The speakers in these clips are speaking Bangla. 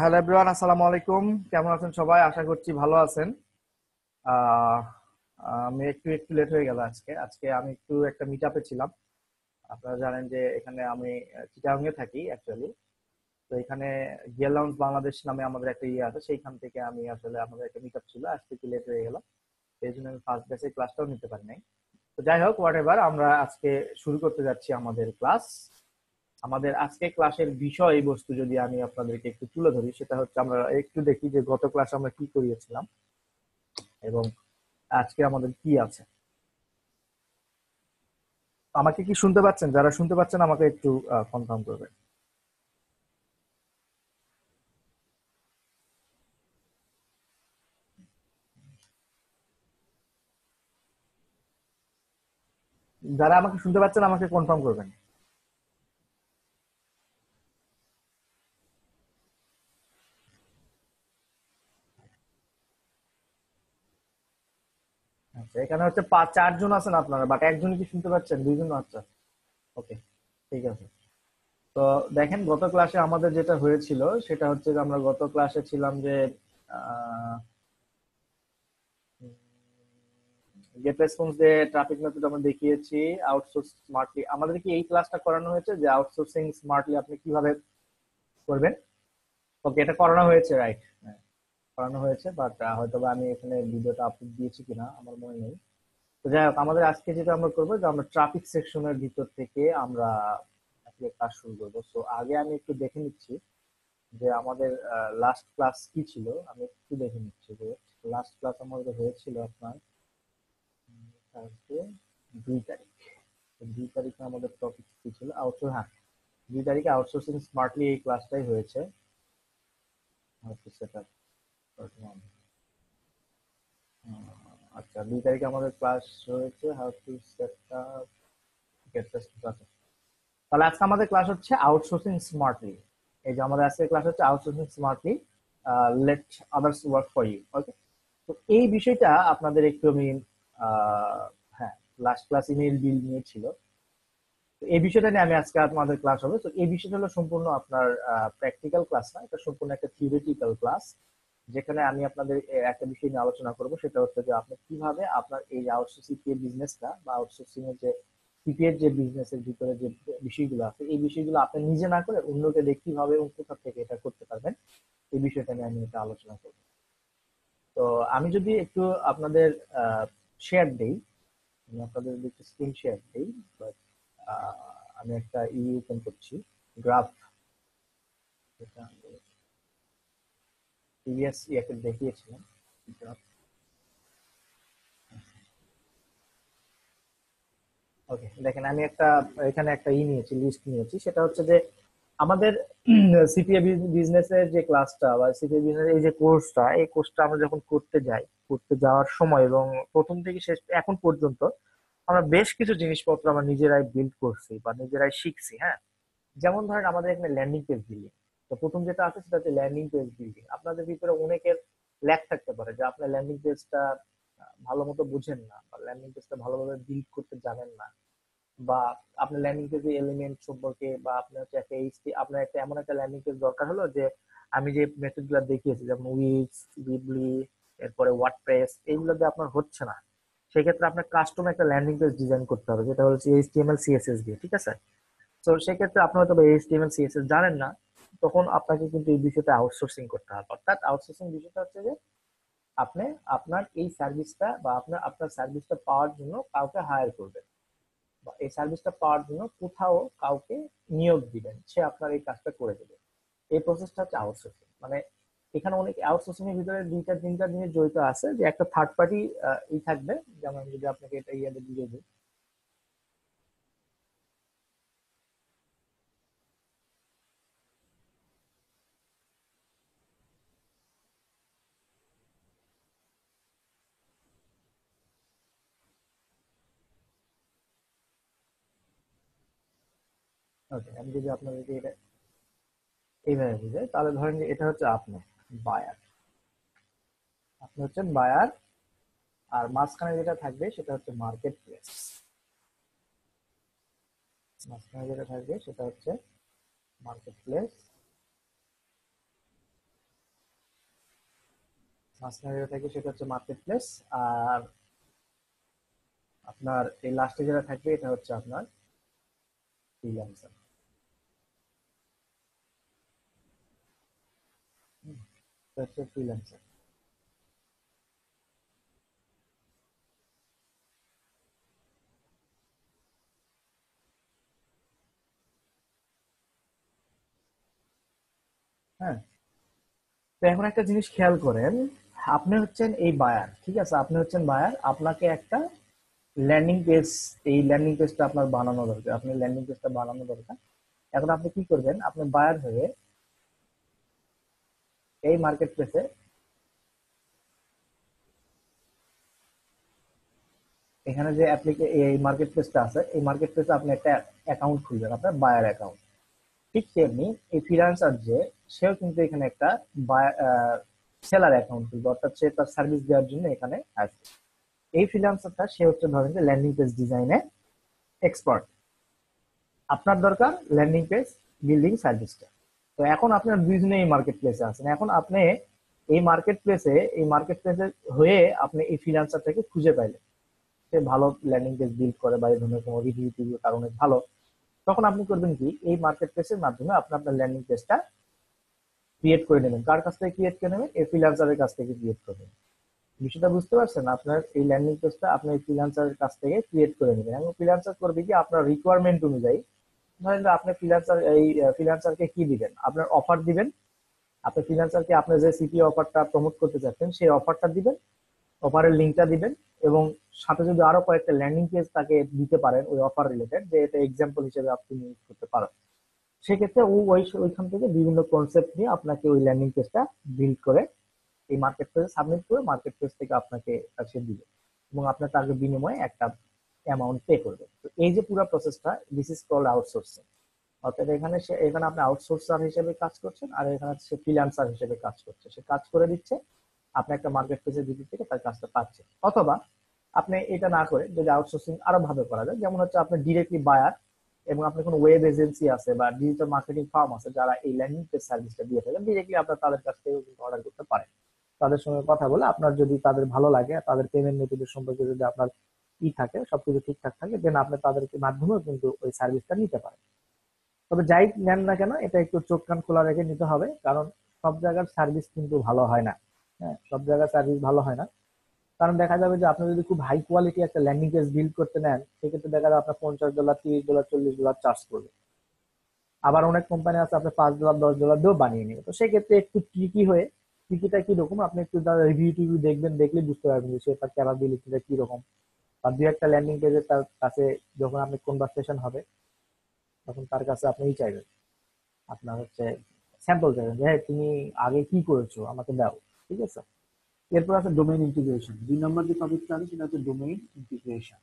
হ্যালো এভরিওয়ান, আসসালামু আলাইকুম। কেমন আছেন সবাই? আশা করছি ভালো আছেন। আহ, আমি একটু একটু লেট হয়ে গেল আজকে আমি একটু একটা মিট আপে ছিলাম। আপনারা জানেন যে এখানে আমি চিটাগাং এ থাকি অ্যাকচুয়ালি। তো এখানে গিয়ার লাউঞ্জ বাংলাদেশ নামে আমাদের একটা ইয়ে আছে, সেইখান থেকে আমি আসলে আমাদের একটা মিট আপ ছিল, আজকে একটু লেট হয়ে গেল। এই জন্য আমি ফার্স্ট ব্যাচের ক্লাসটাও নিতে পারি নাই। তো যাই হোক, হোয়াট এভার, আমরা আজকে শুরু করতে যাচ্ছি আমাদের ক্লাস। আমাদের আজকে ক্লাসের বিষয় বস্তু যদি আমি আপনাদেরকে একটু তুলে ধরি, সেটা হচ্ছে আমরা একটু দেখি যে গত ক্লাসে আমরা কি করিয়েছিলাম এবং আজকে আমাদের কি আছে। আমাকে কি শুনতে পাচ্ছেন? যারা শুনতে পাচ্ছেন আমাকে একটু কনফার্ম করবেন। যারা আমাকে শুনতে পাচ্ছেন আমাকে কনফার্ম করবেন। আচ্ছা, এখানে হচ্ছে চারজন আছেন আপনারা, বাট একজনই কি শুনতে পাচ্ছেন? দুইজন? আচ্ছা, ওকে, ঠিক আছে। তো দেখেন, গত ক্লাসে আমাদের যেটা হয়েছিল সেটা হচ্ছে যে আমরা গত ক্লাসে ছিলাম যে গেট রেসপন্স দিয়ে ট্রাফিক মেথড আমরা দেখিয়েছি। আউটসোর্স স্মার্টলি আমাদের কি এই ক্লাসটা করানো হয়েছে যে আউটসোর্সিং স্মার্টলি আপনি কিভাবে করবেন? ওকে, এটা করানো হয়েছে, রাইট? হ্যাঁ, করানো হয়েছে, বাট হয়তো বা আমি এখানে ভিডিওটা আপলোড দিয়েছি কিনা আমার মনে নেই। তো যাই হোক, আমাদের আজকে যেটা আমরা করবো যে আমরা ট্রাফিক সেকশনের ভিতর থেকে আমরা আজকে কাজ শুরু করবো। তো আগে আমি একটু দেখে নিচ্ছি যে আমাদের লাস্ট ক্লাস কি ছিল। আমি একটু দেখে নিচ্ছি যে লাস্ট ক্লাস আমাদের হয়েছিল আপনার আজকে 2 তারিখ। তো 2 তারিখে আমাদের টপিক কি ছিল? আউটসোর্স, হ্যাঁ, 2 তারিখে আউটসোর্সিং স্মার্টলি এই ক্লাসটাই হয়েছে। হচ্ছে সেটা আচ্ছা, 2 তারিখে আমাদের ক্লাস হয়েছে how to set up get class. তাহলে আজকে আমাদের ক্লাস হচ্ছে আউটসোর্সিং স্মার্টলি। এই যে আমাদের আজকে ক্লাস হচ্ছে outsourcing smartly, let others work for you. Okay, তো এই বিষয়টা আপনাদের একটু আমি হ্যাঁ, লাস্ট ক্লাস ইমেইল বিল নিয়েছিল। তো এই বিষয়টা নিয়ে আমি আজকে আমাদের ক্লাস হবে। তো এই বিষয়টা হলো সম্পূর্ণ আপনার প্র্যাকটিক্যাল ক্লাস না, এটা সম্পূর্ণ একটা থিওরিটিক্যাল ক্লাস, যেখানে আমি আপনাদের একটা বিষয় নিয়ে আলোচনা করব। সেটা হচ্ছে যে আপনি কিভাবে আপনার এই আউটসোর্সিং এর বিজনেসটা বা আউটসোর্সিং এর যে সিপিএর যে বিজনেসের ভিতরে যে বিষয়গুলো আছে, এই বিষয়গুলো আপনি নিজে না করে অন্যকে দিয়ে কিভাবে এবং কোথা থেকে এটা করতে পারবেন, এই বিষয়টা নিয়ে আমি এটা আলোচনা করব। তো আমি যদি একটু আপনাদের শেয়ার দেই, আমি আপনাদের যদি একটু স্ক্রিন শেয়ার দিই। বাট আমি একটা ওপেন করছি, গ্রাফ, যেটা আমি প্রিভিয়াস ইয়াকে দেখিয়েছিলাম। গ্রাফ, ওকে, দেখেন আমি একটা এখানে একটা নিয়েছি, লিস্ট নিয়েছি। সেটা হচ্ছে যে আমাদের সিপিএ বিজনেসের যে ক্লাসটা বা সিপিএ বিজনেস এই যে কোর্সটা, এই কোর্সটা আমরা যখন করতে যাই, করতে যাওয়ার সময় এবং প্রথম থেকে শেষ এখন পর্যন্ত আমরা বেশ কিছু জিনিসপত্র আমরা নিজেরাই বিল্ড করছি বা নিজেরাই শিখছি। হ্যাঁ, যেমন ধরেন আমাদের এখানে ল্যান্ডিং পেজ বিল্ডিং। তো প্রথম যেটা আছে সেটা হচ্ছে ল্যান্ডিং পেজ বিল্ডিং। আপনাদের ভিতরে অনেকের ল্যাক থাকতে পারে যে আপনার ল্যান্ডিং পেজটা ভালো মতো বুঝেন না, বা ল্যান্ডিং পেজটা ভালোভাবে বিল্ড করতে জানেন না, বা আপনার ল্যান্ডিং পেজের এলিমেন্ট সম্পর্কে, বা আপনার হচ্ছে একটা আপনার একটা এমন একটা ল্যান্ডিং পেজ দরকার হলো যে আমি যে মেথড গুলো দেখিয়েছি যেমন উইক্স, বিবলি, এরপরে ওয়ার্ডপ্রেস, এইগুলো দিয়ে আপনার হচ্ছে না। সেক্ষেত্রে আপনার কাস্টম একটা ল্যান্ডিং পেজ ডিজাইন করতে হবে, যেটা হচ্ছে এইচটিএমএল সিএসএস দিয়ে। ঠিক আছে? তো সেক্ষেত্রে আপনি হয়তো এইচটিএমএল সিএসএস জানেন না, তখন আপনাকে কিন্তু এই বিষয়টা আউটসোর্সিং করতে হবে। অর্থাৎ আউটসোর্সিং বিষয়টা হচ্ছে যে আপনি আপনার এই সার্ভিসটা বা আপনার আপনার সার্ভিসটা পাওয়ার জন্য কাউকে হায়ার করবেন, বা এই সার্ভিসটা পাওয়ার জন্য কোথাও কাউকে নিয়োগ দিবেন, সে আপনার এই কাজটা করে দেবে। এই প্রসেসটা হচ্ছে আউটসোর্সিং। মানে এখানে অনেক আউটসোর্সিং এর ভিতরে দুইটা তিনটা জিনিস জড়িত আছে, যে একটা থার্ড পার্টি থাকবে। যেমন আমি যদি আপনাকে এটা ইয়াতে দিয়ে দিই। ওকে, আমি যদি আপনাদেরকে এটা এইভাবে বুঝাই, তাহলে ধরেন যে এটা হচ্ছে আপনি বায়ার, আপনি হচ্ছেন বায়ার। আর মাঝখানে যেটা থাকবে সেটা হচ্ছে মার্কেট প্লেস। মাঝখানে যেটা থাকবে সেটা হচ্ছে মার্কেট প্লেস। মাঝখানে যেটা থাকে সেটা হচ্ছে মার্কেট প্লেস, আর আপনার এই লাস্টে যেটা থাকবে এটা হচ্ছে আপনার ফ্রিল্যান্সার। এটা হচ্ছে ফ্রিল্যান্সার। হ্যাঁ, তো এখন একটা জিনিস খেয়াল করেন, আপনি হচ্ছেন এই বায়ার, ঠিক আছে, আপনি হচ্ছেন বায়ার, আপনাকে একটা ল্যান্ডিং পেজ, এই ল্যান্ডিং পেজটা আপনার বানানো দরকার, আপনি ল্যান্ডিং পেজটা বানানো দরকার। এখন আপনি কি করবেন, আপনি বায়ার হয়ে এই মার্কেট প্লেসে, এখানে যে এই মার্কেট প্লেসটা আছে, এই মার্কেট প্লেসে আপনি একটা অ্যাকাউন্ট খুলবেন, আপনার বায়ার অ্যাকাউন্ট। ঠিক তেমনি এই ফ্রিল্যান্সার যে, সেও কিন্তু এখানে একটা সেলার অ্যাকাউন্ট খুলবে, অর্থাৎ সে তার সার্ভিস দেওয়ার জন্য এখানে আসবে। এই ফ্রিল্যান্সারটা সে হচ্ছে ধরেন যে ল্যান্ডিং পেজ ডিজাইনে এক্সপার্ট, আপনার দরকার ল্যান্ডিং পেজ বিল্ডিং সার্ভিসটা। তো এখন আপনার দুইজনে এই মার্কেট প্লেসে আছেন, এখন আপনি এই মার্কেট প্লেসে হয়ে আপনি এই ফ্রিল্যান্সারটাকে খুঁজে পাইলেন, সে ভালো ল্যান্ডিং পেজ বিল্ড করে বা এই ধরনের কোনো রিভিউ টিভিউ কারণে ভালো। তখন আপনি করবেন কি, এই মার্কেট প্লেসের মাধ্যমে আপনি আপনার ল্যান্ডিং পেজটা ক্রিয়েট করে নেবেন। কার কাছ থেকে ক্রিয়েট করে নেবেন? এই ফ্রিল্যান্সারের কাছ থেকে ক্রিয়েট করবেন। বিষয়টা বুঝতে পারছেন? আপনার এই ল্যান্ডিং পেজটা আপনার ফ্রিল্যান্সারের কাছ থেকে ক্রিয়েট করে নেবেন, এবং ফ্রিল্যান্সার করবে কি, আপনার রিকোয়ারমেন্ট অনুযায়ী ধরেন যে আপনি ফ্রিল্যান্সারকে কি দিবেন, আপনার অফার দিবেন। আপনি ফ্রিল্যান্সারকে আপনি যে সিপি অফারটা প্রমোট করতে চাচ্ছেন সেই অফারটা দিবেন, অফারের লিঙ্কটা দিবেন, এবং সাথে যদি আরো কয়েকটা ল্যান্ডিং পেজ তাকে দিতে পারেন ওই অফার রিলেটেড, যে এটা এক্সাম্পল হিসেবে আপনি ইউজ করতে পারেন, সেক্ষেত্রে ওইখান থেকে বিভিন্ন কনসেপ্ট নিয়ে আপনাকে ওই ল্যান্ডিং পেজটা বিল্ড করে এই মার্কেট প্লেসে সাবমিট করে মার্কেট প্লেস থেকে আপনাকে সে দিবে, এবং আপনার তার বিনিময়ে একটা অ্যামাউন্ট পে করবে। তো এই যে পুরো প্রসেসটা, দিস ইজ কল্ড আউটসোর্সিং। অর্থাৎ এখানে আপনি আউটসোর্সার হিসেবে কাজ করছেন, আর এখানে সে ফ্রিল্যান্সার হিসেবে কাজ করছে, সে কাজ করে দিচ্ছে, আপনি একটা মার্কেট প্লেসের দিক থেকে তার কাজটা পাচ্ছেন। অথবা আপনি এটা না করে যদি আউটসোর্সিং আরো ভাবে করা যায়, যেমন হচ্ছে আপনি ডিরেক্টলি বায়ার, এবং আপনার কোনো ওয়েব এজেন্সি আছে বা ডিজিটাল মার্কেটিং ফার্ম আছে যারা এই ল্যান্ডিং পেজ সার্ভিসটা দিয়ে থাকেন, ডিরেক্টলি আপনার তাদের কাছ থেকে কিন্তু অর্ডার করতে পারেন। তাদের সঙ্গে কথা বলে আপনার যদি তাদের ভালো লাগে, তাদের পেমেন্ট মেথডের সম্পর্কে যদি আপনার থাকে, সবকিছু ঠিকঠাক থাকে, দেন আপনি তাদেরকে মাধ্যমেও কিন্তু ওই সার্ভিসটা নিতে পারেন। তবে যাই নেন না কেন, এটা একটু চোখ কান খোলা রেখে নিতে হবে, কারণ সব জায়গার সার্ভিস কিন্তু ভালো হয় না। হ্যাঁ, সব জায়গার সার্ভিস ভালো হয় না, কারণ দেখা যাবে যে আপনি যদি খুব হাই কোয়ালিটি একটা ল্যান্ডিং পেজ বিল্ড করতে নেন, সেক্ষেত্রে দেখা যাবে আপনার $50, $30, $40 চার্জ করবে। আবার অনেক কোম্পানি আছে আপনার $5, $10 দিয়েও বানিয়ে নেবে। তো সেক্ষেত্রে একটু ট্রিকি হয়ে, ট্রিকিটা কিরকম আপনি একটু তার রিভিউ টিভিউ দেখবেন, দেখলে বুঝতে পারবেন যে সে তার ক্যাপাবিলিটিটা কিরকম। আর দুই একটা ল্যান্ডিং পেজে তার কাছে যখন আপনি কনভারসেশন হবে, তখন তার কাছে আপনি চাইবেন, আপনার হচ্ছে স্যাম্পল চাইবেন যে, হ্যাঁ তুমি আগে কি করেছো আমাকে দাও। ঠিক আছে, এরপর আছে ডোমেইন ইন্টিগ্রেশন। 2 নম্বর যে টপিকটা আছে সেটা হচ্ছে ডোমেইন ইন্টিগ্রেশন।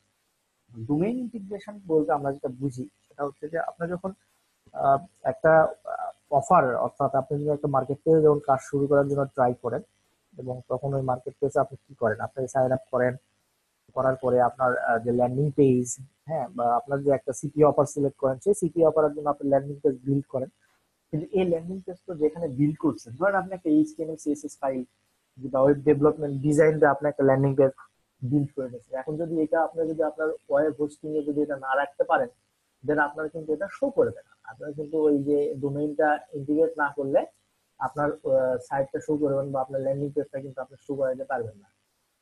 ডোমেইন ইন্টিগ্রেশন বলতে আমরা যেটা বুঝি সেটা হচ্ছে যে, আপনার যখন একটা অফার, অর্থাৎ আপনি যদি একটা মার্কেট প্লেসে যখন কাজ শুরু করার জন্য ট্রাই করেন, এবং তখন ওই মার্কেট প্লেসে আপনি কি করেন, আপনি সাইন আপ করেন, করার পরে আপনার যে ল্যান্ডিং পেজ, হ্যাঁ, বা আপনার যে একটা সিপি অফার সিলেক্ট করেন, সেই সিপি অফারের জন্য আপনি ল্যান্ডিং পেজ বিল্ড করেন। কিন্তু এই ল্যান্ডিং পেজ তো যেখানে বিল্ড করছেন, ধরেন আপনি একটা এইচটিএমএল সিএসএস ফাইল বা ওয়েব ডেভেলপমেন্ট ডিজাইন দিয়ে আপনি একটা ল্যান্ডিং পেজ বিল্ড করে নিয়েছেন, এখন যদি এটা আপনি যদি আপনার ওয়েব হোস্টিং এ যদি এটা না রাখতে পারেন, দেন আপনার কিন্তু এটা শো করবে না, আপনার কিন্তু ওই যে ডোমেইনটা ইন্টিগ্রেট না করলে আপনার সাইটটা শো করবেন, বা আপনার ল্যান্ডিং পেজটা কিন্তু আপনি শো করাতে পারবেন না।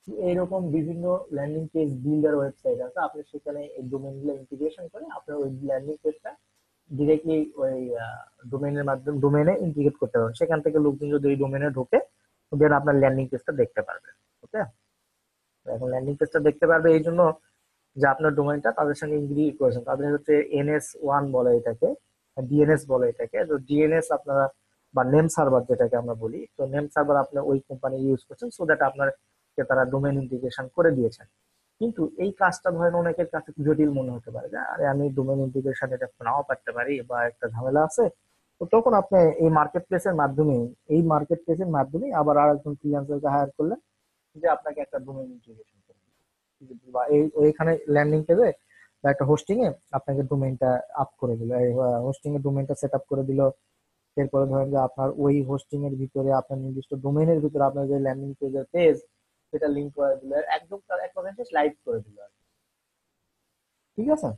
তো এইরকম বিভিন্ন ল্যান্ডিং পেজ বিল্ডার ওয়েবসাইট আছে, আপনি সেখানে এই ডোমেইন গুলো ইন্টিগ্রেশন করে আপনার ওই ল্যান্ডিং পেজটা ডিরেক্টলি ওই ডোমেইনের মাধ্যমে ডোমেইনে ইন্টিগ্রেট করতে পারবেন, সেখান থেকে লোকজন যদি ওই ডোমেইনে ঢোকে, দেন আপনার ল্যান্ডিং পেজটা দেখতে পারবে। ওকে, এখন ল্যান্ডিং পেজটা দেখতে পারবে এই জন্য যে আপনার ডোমেইনটা তাদের সঙ্গে ইন্টিগ্রেট করেছেন, তাদের হচ্ছে NS1 বলে এটাকে, DNS বলে এটাকে। তো DNS আপনারা, বা নেম সার্ভার যেটাকে আমরা বলি, তো নেম সার্ভার আপনি ওই কোম্পানি ইউজ করছেন, সো দ্যাট আপনার তারা ডোমেইন ইন্টিগ্রেশন করে দিয়েছেন। কিন্তু এই কাজটা ধরেন অনেকের কাছে জটিল মনে হতে পারে, যে আরে আমি ডোমেইন ইন্টিগ্রেশন এটা নাও পারতে পারি, বা একটা ঝামেলা আছে। তো তখন আপনি এই মার্কেট প্লেসের মাধ্যমে আবার আর একজন ফ্রিল্যান্সারকে হায়ার করলেন, যে আপনাকে একটা ডোমেইন ইন্টিগ্রেশন করে দিবে, বা ওইখানে ল্যান্ডিং পেজে বা একটা হোস্টিং এ আপনাকে ডোমেইনটা আপ করে দিল, হোস্টিং এ ডোমেইনটা সেট আপ করে দিল, এরপরে ধরেন যে আপনার ওই হোস্টিং এর ভিতরে আপনার নির্দিষ্ট ডোমেইনের ভিতরে আপনার যে ল্যান্ডিং পেজের পেজ সেটা লিংক করে দিলে একদম তার এক কথা স্লাইড করে দিল আর কি। ঠিক আছে।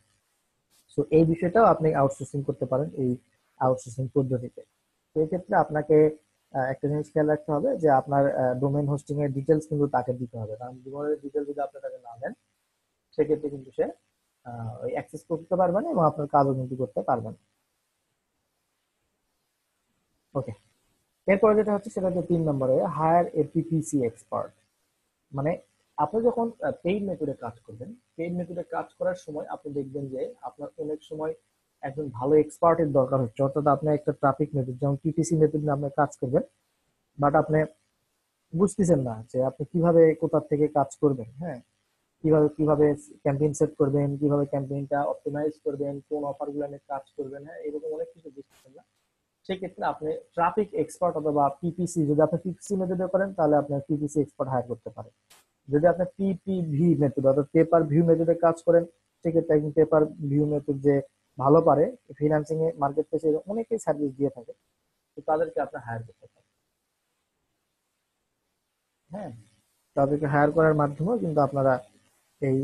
সো এই বিষয়টাও আপনি আউটসোর্সিং করতে পারেন এই আউটসোর্সিং পদ্ধতিতে। তো এই ক্ষেত্রে আপনাকে একটা জিনিস খেয়াল রাখতে হবে যে আপনার ডোমেইন হোস্টিং এর ডিটেলস কিন্তু তাকে দিতে হবে, কারণ ডোমেইনের ডিটেলস যদি আপনি তাকে না দেন সেক্ষেত্রে কিন্তু সে ওই অ্যাক্সেস করতে পারবে না এবং আপনার কাজও কিন্তু করতে পারবে না। ওকে। এরপরে যেটা হচ্ছে সেটা হচ্ছে 3 নম্বরে হায়ার এ পিপিসি এক্সপার্ট। মানে আপনি যখন পেইড মেথডে কাজ করবেন, পেইড মেথডে কাজ করার সময় আপনি দেখবেন যে আপনার অনেক সময় একজন ভালো এক্সপার্টের দরকার হচ্ছে, অর্থাৎ আপনি একটা ট্রাফিক মেথড যেমন টিটিসি মেথড নিয়ে আপনি কাজ করবেন, বাট আপনি বুঝতেছেন না যে আপনি কিভাবে কোথা থেকে কাজ করবেন। হ্যাঁ, কিভাবে কিভাবে ক্যাম্পেইন সেট করবেন, কিভাবে ক্যাম্পেইনটা অপটিমাইজ করবেন, কোন অফার গুলো নিয়ে কাজ করবেন, হ্যাঁ এরকম অনেক কিছু বুঝতেছেন না। সেক্ষেত্রে আপনি ট্রাফিক এক্সপার্ট অথবা পিপিসি, যদি আপনি পিপিসি মেথডে করেন তাহলে আপনি পিপিসি এক্সপার্ট হায়ার করতে পারেন। যদি আপনি পিপিভি মেথড অর্থাৎ পেপার ভিউ মেথডে কাজ করেন সেক্ষেত্রে একজন পেপার ভিউ মেথড যে ভালো পারে, ফ্রিল্যান্সিং এ মার্কেট প্লেসে অনেকেই সার্ভিস দিয়ে থাকে, তো তাদেরকে আপনি হায়ার করতে পারেন। হ্যাঁ, তাদেরকে হায়ার করার মাধ্যমেও কিন্তু আপনারা এই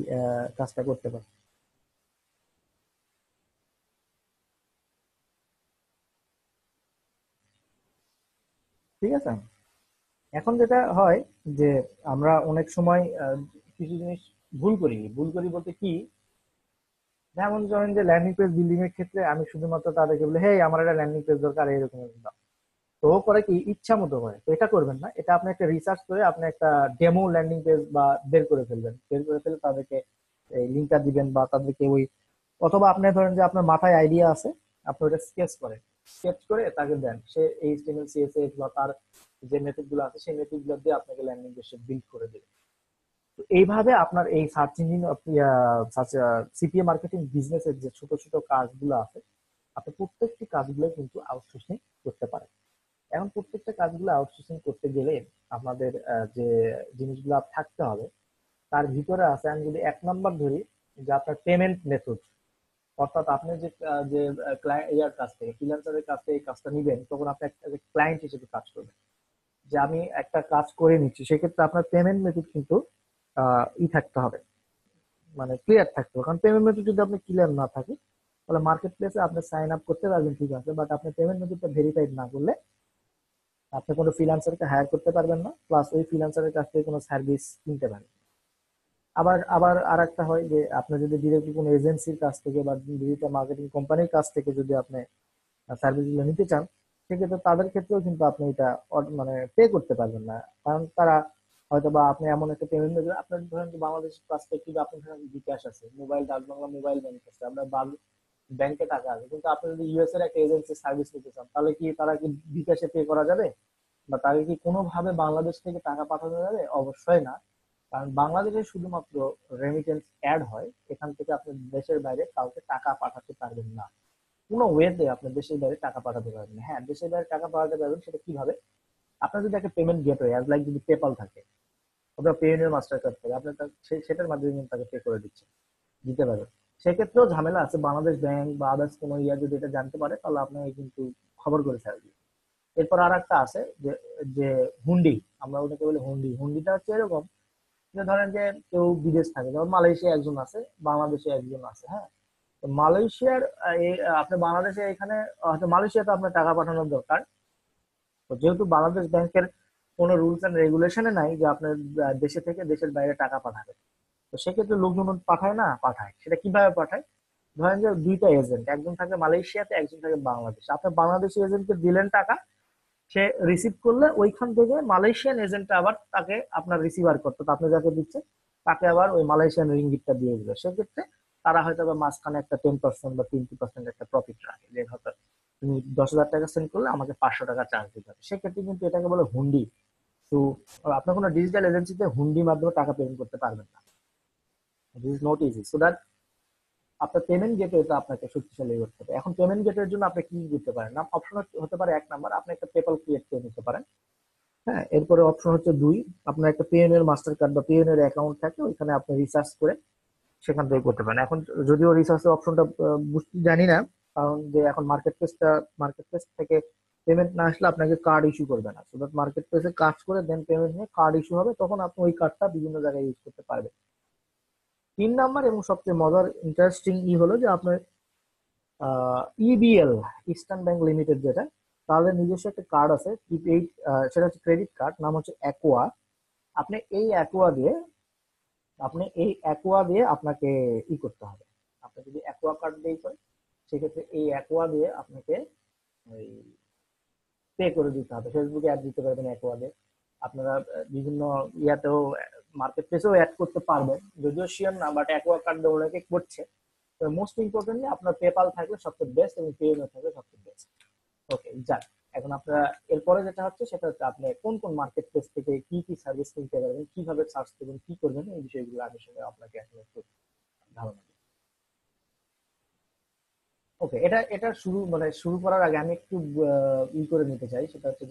কাজটা করতে পারেন। ঠিক আছে। এখন যেটা হয় যে আমরা অনেক সময় কিছু জিনিস ভুল করি বলতে কি, যেমন ধরেন যে ল্যান্ডিং পেজ বিল্ডিং এর ক্ষেত্রে আমি শুধুমাত্র তাদেরকে বলি হ্যাঁ আমার একটা ল্যান্ডিং পেজ দরকার এরকম এরকম। তো ও করে কি ইচ্ছা মতো করে, তো এটা করবেন না। এটা আপনি একটা রিসার্চ করে আপনি একটা ডেমো ল্যান্ডিং পেজ বা বের করে ফেলবেন, বের করে ফেলে তাদেরকে এই লিঙ্কটা দিবেন বা তাদেরকে ওই, অথবা আপনি ধরেন যে আপনার মাথায় আইডিয়া আছে, আপনি ওটা স্কেচ করে তাকে দেন, সে এইচটিএমএল সিএসএস বা তার যে মেথড গুলো আছে সেই মেথড গুলো দিয়ে আপনাকে ল্যান্ডিং পেজ বিল্ড করে দেবে। তো এইভাবে আপনার এই সার্চ ইঞ্জিন সিপিএ মার্কেটিং বিজনেসের যে ছোট ছোট কাজগুলো আছে আপনি প্রত্যেকটি কাজগুলো কিন্তু আউটসোর্সিং করতে পারেন। এখন প্রত্যেকটা কাজগুলো আউটসোর্সিং করতে গেলে আপনাদের যে জিনিসগুলো থাকতে হবে তার ভিতরে আছে, আমি যদি 1 নম্বর ধরি যে আপনার পেমেন্ট মেথড, অর্থাৎ আপনি যে ইয়ার কাছ থেকে ফ্রিল্যান্সারের কাছ থেকে এই কাজটা নিবেন তখন আপনি একটা ক্লায়েন্ট হিসেবে কাজ করবেন, যে আমি একটা কাজ করে নিচ্ছি, সেক্ষেত্রে আপনার পেমেন্ট মেথড কিন্তু থাকতে হবে, মানে ক্লিয়ার থাকতে হবে। কারণ পেমেন্ট মেথড যদি আপনি ক্লিয়ার না থাকে তাহলে মার্কেট প্লেসে আপনি সাইন আপ করতে পারবেন ঠিক আছে, বাট আপনি পেমেন্ট মেথডটা ভেরিফাইড না করলে আপনি কোনো ফ্রিল্যান্সারকে হায়ার করতে পারবেন না, প্লাস ওই ফ্রিল্যান্সারের কাছ থেকে কোনো সার্ভিস কিনতে পারবেন। আবার আবার আর একটা হয় যে আপনি যদি ডিরেক্টলি কোনো এজেন্সির কাছ থেকে বা ডিজিটাল মার্কেটিং কোম্পানির কাছ থেকে যদি আপনি সার্ভিস গুলো নিতে চান সেক্ষেত্রে তাদের ক্ষেত্রেও কিন্তু আপনি এটা মানে পে করতে পারবেন না, কারণ তারা হয়তো বা আপনি এমন একটা পেমেন্ট দেবেন, আপনার ধরেন যে বাংলাদেশের কাছ থেকে কিন্তু আপনার ধরেন বিকাশ আছে, মোবাইল ডাক বাংলা মোবাইল ব্যাংক আছে, আপনার ব্যাংকে টাকা আছে, কিন্তু আপনি যদি ইউএস এর একটা এজেন্সি সার্ভিস নিতে চান তাহলে কি তারা কি বিকাশে পে করা যাবে বা তাকে কি কোনোভাবে বাংলাদেশ থেকে টাকা পাঠানো যাবে? অবশ্যই না। কারণ বাংলাদেশে শুধুমাত্র রেমিটেন্স অ্যাড হয়, এখান থেকে আপনি দেশের বাইরে কাউকে টাকা পাঠাতে পারবেন না, কোনো ওয়েতে আপনি দেশের বাইরে টাকা পাঠাতে পারবেন না। হ্যাঁ, দেশের বাইরে টাকা পাঠাতে পারবেন, সেটা কিভাবে? আপনার যদি একটা পেমেন্ট গেটওয়ে অ্যাজ লাইক যদি পেপাল থাকে অথবা পেইউনিয়ন মাস্টার কার্ড থাকে, আপনি সেটার মাধ্যমে কিন্তু তাকে পে করে দিতে পারবেন। সেক্ষেত্রেও ঝামেলা আছে, বাংলাদেশ ব্যাংক বা আদার্স কোনো ইয়া যদি এটা জানতে পারে তাহলে আপনাকে কিন্তু খবর করে ছাড়বে। এরপর আর একটা আছে যে যে হুন্ডি, আমরা ওটাকে বলি হুন্ডি। হুন্ডিটা হচ্ছে এরকম যে ধরেন যে কেউ বিদেশ থাকে, যেমন মালয়েশিয়া একজন আছে, বাংলাদেশে একজন আছে। হ্যাঁ, তো মালয়েশিয়ার আপনি বাংলাদেশে এখানে হয়তো মালয়েশিয়াতে আপনার টাকা পাঠানোর দরকার, তো যেহেতু বাংলাদেশ ব্যাংকের কোনো রুলস এন্ড রেগুলেশনে নাই যে আপনার দেশে থেকে দেশের বাইরে টাকা পাঠাবে, তো সেক্ষেত্রে লোকজন পাঠায় না, পাঠায়। সেটা কিভাবে পাঠায়? ধরেন যে দুইটা এজেন্ট, একজন থাকে মালয়েশিয়াতে একজন থাকে বাংলাদেশে, আপনি বাংলাদেশি এজেন্টকে দিলেন টাকা, সে রিসিভ করলে ওইখান থেকে মালয়েশিয়ান এজেন্ট আবার তাকে আপনার রিসিভার করতে, তো আপনি যাকে দিচ্ছে তাকে আবার ওই মালয়েশিয়ান রিঙ্গিটটা দিয়ে দিল। সেক্ষেত্রে তারা হয়তো বা মাঝখানে একটা 10% বা 20% একটা প্রফিট রাখে, যে হয়তো তুমি 10,000 টাকা সেন্ড করলে আমাকে 500 টাকা চার্জ দিতে হবে, সেক্ষেত্রে কিন্তু এটাকে বলে হুন্ডি। তো আপনার কোনো ডিজিটাল এজেন্সিতে হুন্ডির মাধ্যমে টাকা পেমেন্ট করতে পারবেন না, this is not easy. So that আপনার পেমেন্ট গেটওয়েটা আপনাকে শক্তিশালী করতে হবে। এখন পেমেন্ট গেটওয়ের জন্য আপনি কি করতে পারেন? না, অপশন হতে পারে 1 নাম্বার আপনি একটা পেপাল ক্রিয়েট করে নিতে পারেন। হ্যাঁ, এরপরে অপশন হচ্ছে 2, আপনার একটা পেএনএর মাস্টার কার্ড বা পেএনএর অ্যাকাউন্ট থাকে, ওইখানে আপনি রিসার্চ করে সেখান থেকে করতে পারেন। এখন যদিও রিসার্চের অপশনটা জানি না, কারণ যে এখন মার্কেট প্লেস থেকে পেমেন্ট না আসলে আপনাকে কার্ড ইস্যু করবে না, সো দ্যাট মার্কেট প্লেসে কাজ করে দেন পেমেন্ট নিয়ে কার্ড ইস্যু হবে, তখন আপনি ওই কার্ডটা বিভিন্ন জায়গায় ইউজ করতে পারবেন। 3 নাম্বার এবং সবচেয়ে মজার ইন্টারেস্টিং হলো যে আপনার ইবিএল, ইস্টার্ন ব্যাংক লিমিটেড, যেটা তাহলে নিজস্ব একটা কার্ড আছে প্রিপেইড, সেটা হচ্ছে ক্রেডিট কার্ড, নাম হচ্ছে অ্যাকোয়া। আপনি এই অ্যাকোয়া দিয়ে আপনাকে করতে হবে। আপনি যদি অ্যাকোয়া কার্ড দিয়ে করেন, সেক্ষেত্রে এই অ্যাকোয়া দিয়ে আপনাকে ওই পে করে দিতে হবে। ফেসবুকে অ্যাড দিতে পারবেন অ্যাকোয়া দিয়ে। আপনারা বিভিন্ন ইয়াতেও, মার্কেট প্লেসেও অ্যাড করতে পারবেন, যদিও শিওর না, বাট অ্যাকোয়া কার্ড দিয়ে অনেকে করছে। তো মোস্ট ইম্পর্টেন্টলি আপনার পেপাল থাকলে সবচেয়ে বেস্ট এবং পেমেন্ট থাকলে সবচেয়ে বেস্ট। ওকে, যাক। এখন আপনারা এরপরে যেটা হচ্ছে সেটা হচ্ছে আপনি কোন কোন মার্কেট প্লেস থেকে কি কি সার্ভিস কিনতে পারবেন, কিভাবে সার্চ করবেন, কি করবেন, এই বিষয়গুলো আমি সঙ্গে আপনাকে এখন একটু ধারণা দিই। ওকে, এটা এটা শুরু মানে শুরু করার আগে আমি একটু করে নিতে চাই, সেটা হচ্ছে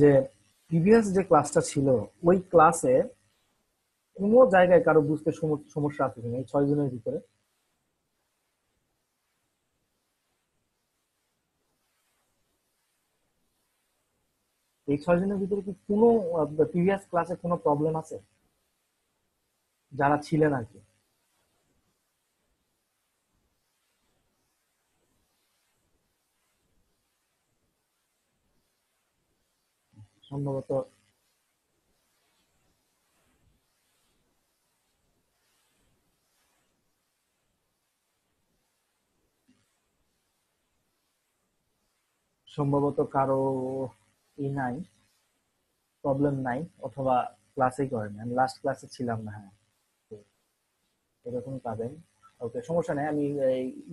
যে প্রিভিয়াস যে ক্লাসটা ছিল, ওই ক্লাসে কোনো জায়গায় কারো বুঝতে সমস্যা আছে কিনা এই 6 জনের ভিতরে? এই 6 জনের ভিতরে কি কোনো প্রিভিয়াস ক্লাসে কোনো প্রবলেম আছে, যারা ছিলেন আর কি? সম্ভবত কারো নাই, প্রবলেম নাই, অথবা ক্লাসেই করেনি, আমি লাস্ট ক্লাসে ছিলাম না। হ্যাঁ, তো এরকম পাবেন। ওকে, সমস্যা নেই। আমি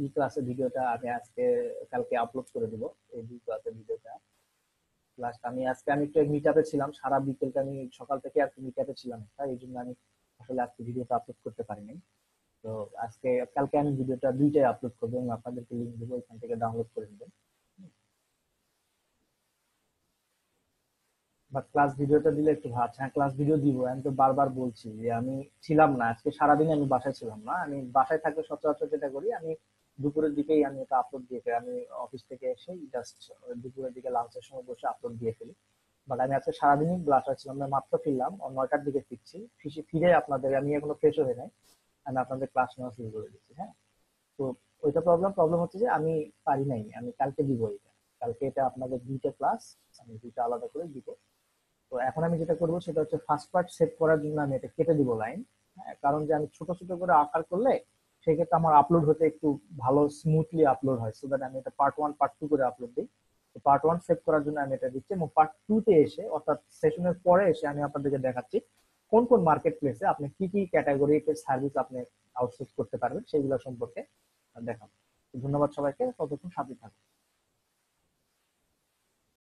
এই ক্লাসের ভিডিওটা আমি আজকে কালকে আপলোড করে দিব, এই ক্লাসের ভিডিওটা। লাস্ট আমি একটু মিট আপে ছিলাম, সারা বিকেলটা আমি সকাল থেকে আর কি মিট আপে ছিলাম, তাই এই জন্য আমি আসলে আজকে ভিডিওটা আপলোড করতে পারিনি। তো আজকে কালকে আমি ভিডিওটা দুইটাই আপলোড করবো এবং আপনাদেরকে লিঙ্ক দেবো, ওইখান থেকে ডাউনলোড করে নেবেন। বাট ক্লাস ভিডিওটা দিলে একটু ভালো। হ্যাঁ, ক্লাস ভিডিও দিব, আমি তো বারবার বলছি যে আমি ছিলাম না আজকে সারাদিন, আমি বাসায় ছিলাম না। আমি বাসায় থাকলে সচরাচর যেটা করি, আমি দুপুরের দিকেই আমি এটা আপলোড দিয়ে ফেলি। আমি অফিস থেকে এসে জাস্ট দুপুরের দিকে লাঞ্চের সময় বসে আপলোড দিয়ে ফেলি। বাট আমি আজকে সারাদিনই বাসায় ছিলাম না, মাত্র ফিরলাম 9টার দিকে ফিরছি। ফিরে আপনাদের, আমি এখনো ফ্রেশ হয়ে নাই, আমি আপনাদের ক্লাস নেওয়া শুরু করে দিচ্ছি। হ্যাঁ, তো ওইটা প্রবলেম হচ্ছে যে আমি পারি নাই, আমি কালকে দিব এটা। কালকে এটা আপনাদের দুইটা ক্লাস, আমি দুইটা আলাদা করে দিব। তো এখন আমি যেটা করবো সেটা হচ্ছে ফার্স্ট পার্ট সেভ করার জন্য আমি এটা কেটে দিব লাইন। হ্যাঁ, কারণ যে আমি ছোট ছোট করে আকার করলে সেক্ষেত্রে আমার আপলোড হতে একটু ভালো স্মুথলি আপলোড হয়, সো দ্যাট আমি এটা পার্ট 1 পার্ট 2 করে আপলোড দিই। তো পার্ট 1 সেভ করার জন্য আমি এটা দিচ্ছি, এবং পার্ট 2 তে এসে, অর্থাৎ সেশনের পরে এসে আমি আপনাদেরকে দেখাচ্ছি কোন কোন মার্কেট প্লেসে আপনি কি কি ক্যাটাগরি সার্ভিস আপনি আউটসোর্স করতে পারবেন সেগুলো সম্পর্কে দেখাবো। ধন্যবাদ সবাইকে, ততক্ষণ সাথে থাকুন।